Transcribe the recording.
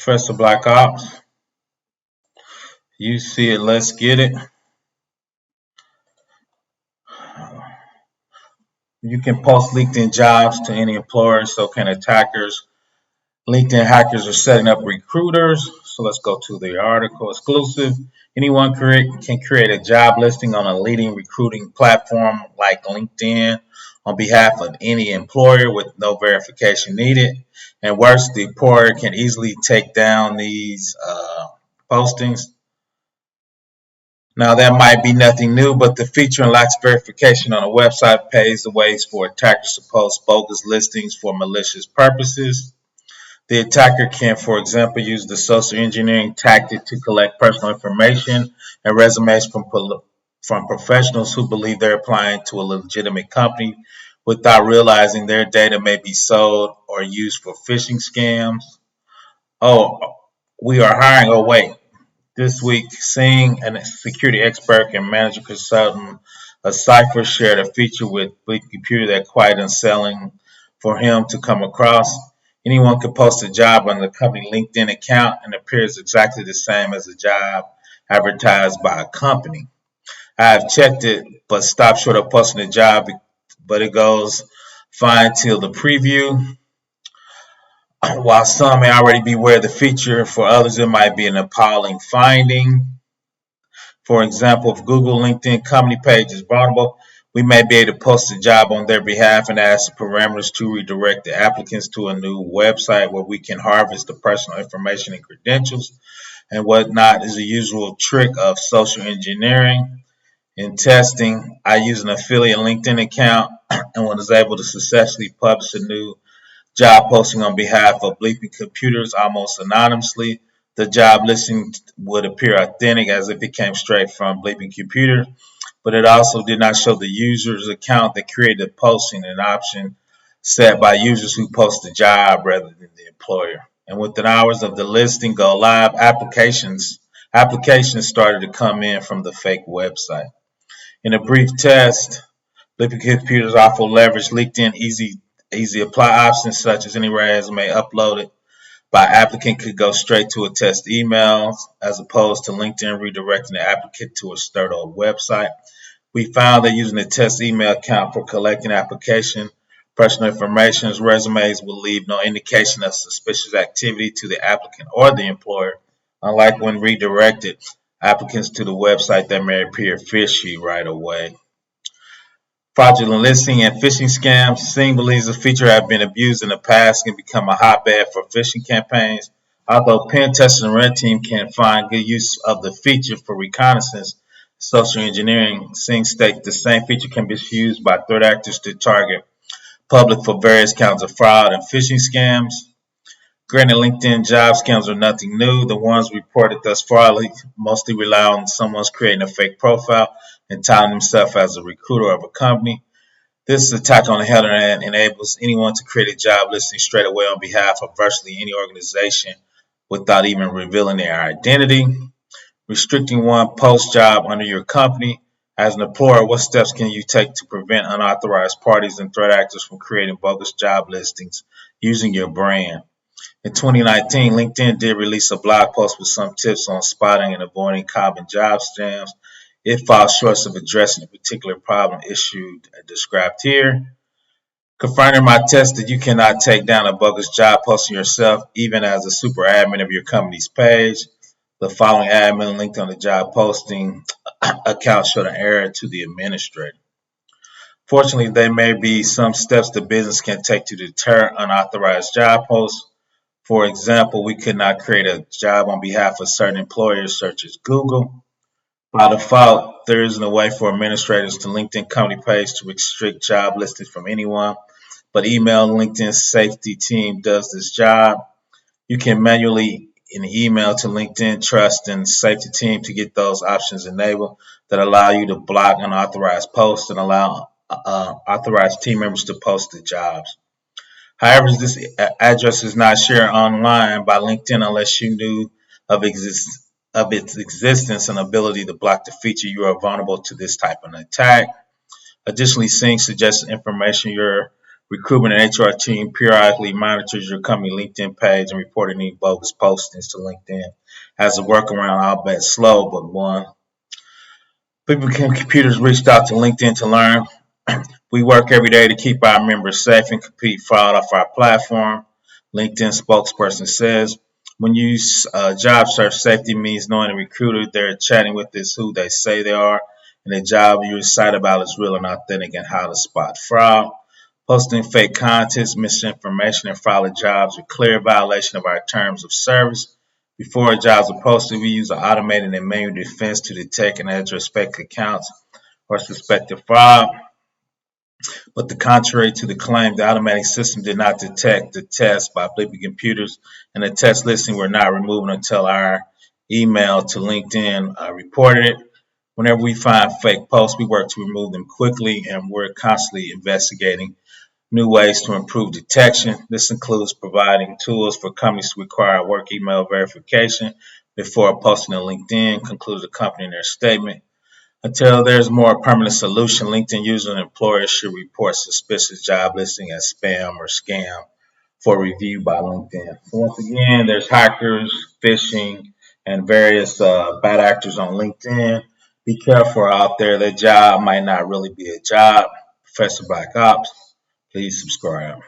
Professor Black Ops, you see it, let's get it. You can post LinkedIn jobs to any employer, so can attackers. LinkedIn hackers are setting up recruiters. So let's go to the article. Exclusive. Anyone can create a job listing on a leading recruiting platform like LinkedIn on behalf of any employer with no verification needed. And worse, the employer can easily take down these postings. Now, that might be nothing new, but the feature lacks verification on a website paves the ways for attackers to post bogus listings for malicious purposes. The attacker can, for example, use the social engineering tactic to collect personal information and resumes from professionals who believe they're applying to a legitimate company without realizing their data may be sold or used for phishing scams. Oh, we are hiring. Oh, wait. This week, Singh, a security expert and manager consultant, a Cypher shared a feature with Bleak Computer that quite unsettling for him to come across. Anyone can post a job on the company LinkedIn account and appears exactly the same as a job advertised by a company. I have checked it, but stopped short of posting a job, but it goes fine till the preview. While some may already be aware of the feature, for others it might be an appalling finding. For example, if Google LinkedIn company page is vulnerable, we may be able to post a job on their behalf and ask the parameters to redirect the applicants to a new website where we can harvest the personal information and credentials and whatnot is the usual trick of social engineering. In testing, I used an affiliate LinkedIn account and was able to successfully publish a new job posting on behalf of Bleeping Computers almost anonymously. The job listing would appear authentic as if it came straight from Bleeping Computer, but it also did not show the user's account that created the posting, an option set by users who post the job rather than the employer. And within hours of the listing go live, applications started to come in from the fake website. In a brief test, Bleeping Computers also leveraged LinkedIn easy apply options such as any resume uploaded by applicant could go straight to a test email as opposed to LinkedIn redirecting the applicant to a startup website. We found that using a test email account for collecting application personal information, resumes will leave no indication of suspicious activity to the applicant or the employer, unlike when redirected applicants to the website that may appear fishy right away. Fraudulent listing and phishing scams. Singh believes the feature has been abused in the past and can become a hotbed for phishing campaigns. Although pen testers and red team can find good use of the feature for reconnaissance, social engineering, Singh states the same feature can be used by threat actors to target public for various kinds of fraud and phishing scams. Granted, LinkedIn job scams are nothing new. The ones reported thus far mostly rely on someone's creating a fake profile and touting himself as a recruiter of a company. This attack on the internet enables anyone to create a job listing straight away on behalf of virtually any organization without even revealing their identity. Restricting one post job under your company. As an employer, what steps can you take to prevent unauthorized parties and threat actors from creating bogus job listings using your brand? In 2019, LinkedIn did release a blog post with some tips on spotting and avoiding common job scams. It falls short of addressing a particular problem issued and described here. Confirming my test that you cannot take down a bogus job posting yourself, even as a super admin of your company's page. The following admin linked on the job posting account showed an error to the administrator. Fortunately, there may be some steps the business can take to deter unauthorized job posts. For example, we could not create a job on behalf of certain employers such as Google. By default, there isn't a way for administrators to LinkedIn company page to restrict job listings from anyone, but email LinkedIn safety team does this job. You can manually email to LinkedIn trust and safety team to get those options enabled that allow you to block unauthorized posts and allow authorized team members to post the jobs. However, this address is not shared online by LinkedIn unless you knew of its existence and ability to block the feature. You are vulnerable to this type of attack. Additionally, Singh suggests information you're recruitment and HR team periodically monitors your company LinkedIn page and report any bogus postings to LinkedIn. As a workaround, I'll bet slow, but one. People and computers reached out to LinkedIn to learn. We work every day to keep our members safe and compete fraud off our platform. LinkedIn spokesperson says, when you use job search, safety means knowing the recruiter they're chatting with is who they say they are, and the job you're excited about is real and authentic, and how to spot fraud. Posting fake content, misinformation, and fraudulent jobs are clear violation of our terms of service. Before jobs are posted, we use an automated and manual defense to detect and address fake accounts or suspected fraud. But the contrary to the claim, the automatic system did not detect the test by flipping computers, and the test listing were not removed until our email to LinkedIn reported it. Whenever we find fake posts, we work to remove them quickly, and we're constantly investigating new ways to improve detection. This includes providing tools for companies to require work email verification before posting on LinkedIn, concludes the company in their statement. Until there's more permanent solution, LinkedIn users and employers should report suspicious job listing as spam or scam for review by LinkedIn. So once again, there's hackers, phishing, and various bad actors on LinkedIn. Be careful out there. That job might not really be a job. Professor Black Ops, please subscribe.